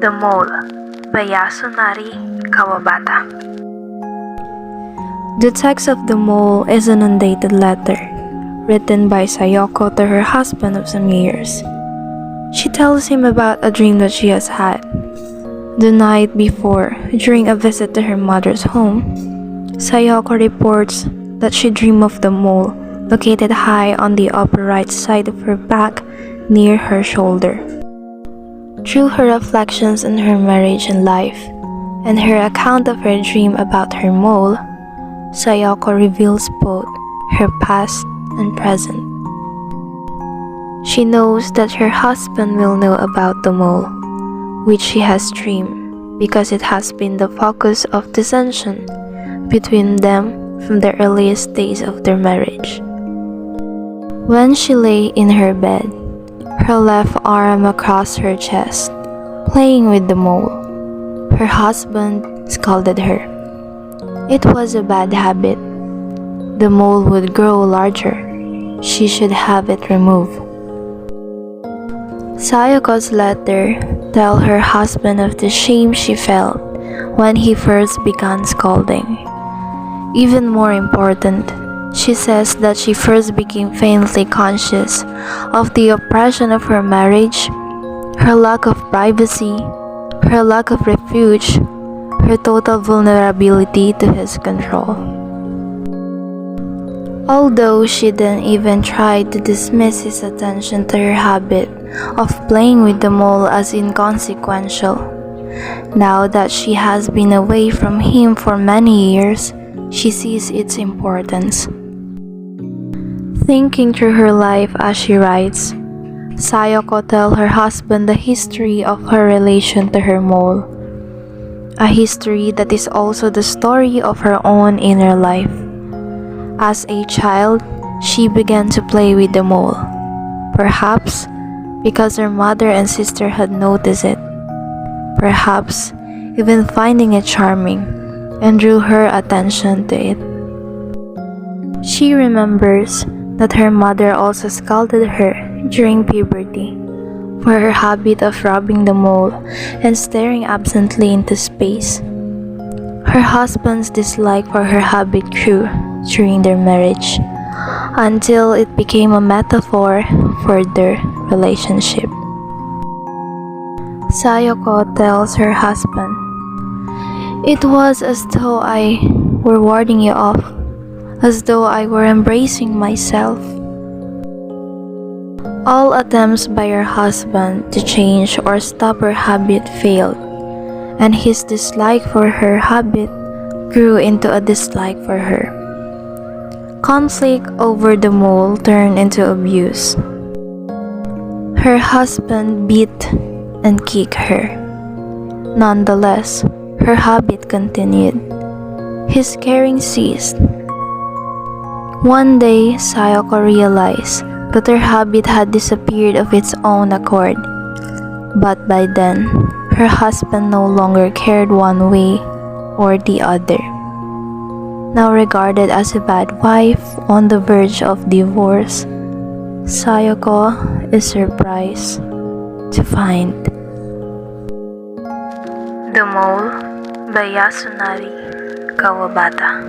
The Mole by Yasunari, Kawabata. The text of The Mole is an undated letter, written by Sayoko to her husband of some years. She tells him about a dream that she has had. The night before, during a visit to her mother's home, Sayoko reports that she dreamed of the mole located high on the upper right side of her back near her shoulder. Through her reflections on her marriage and life, and her account of her dream about her mole, Sayoko reveals both her past and present. She knows that her husband will know about the mole, which she has dreamed, because it has been the focus of dissension between them from the earliest days of their marriage. When she lay in her bed, her left arm across her chest, playing with the mole, her husband scolded her. It was a bad habit. The mole would grow larger. She should have it removed. Sayoko's letter tells her husband of the shame she felt when he first began scolding. Even more important, she says that she first became faintly conscious of the oppression of her marriage, her lack of privacy, her lack of refuge, her total vulnerability to his control. Although she didn't even try to dismiss his attention to her habit of playing with the mole as inconsequential, now that she has been away from him for many years, she sees its importance. Thinking through her life as she writes, Sayoko tells her husband the history of her relation to her mole, a history that is also the story of her own inner life. As a child, she began to play with the mole, perhaps because her mother and sister had noticed it, perhaps even finding it charming, and drew her attention to it. She remembers that her mother also scolded her during puberty for her habit of rubbing the mole and staring absently into space. Her husband's dislike for her habit grew during their marriage, until it became a metaphor for their relationship. Sayoko tells her husband, "It was as though I were warding you off, as though I were embracing myself." All attempts by her husband to change or stop her habit failed, and his dislike for her habit grew into a dislike for her. Conflict over the mole turned into abuse. Her husband beat and kicked her. Nonetheless, her habit continued. His caring ceased. One day, Sayoko realized that her habit had disappeared of its own accord. But by then, her husband no longer cared one way or the other. Now regarded as a bad wife on the verge of divorce, Sayoko is surprised to find The Mole by Yasunari, Kawabata.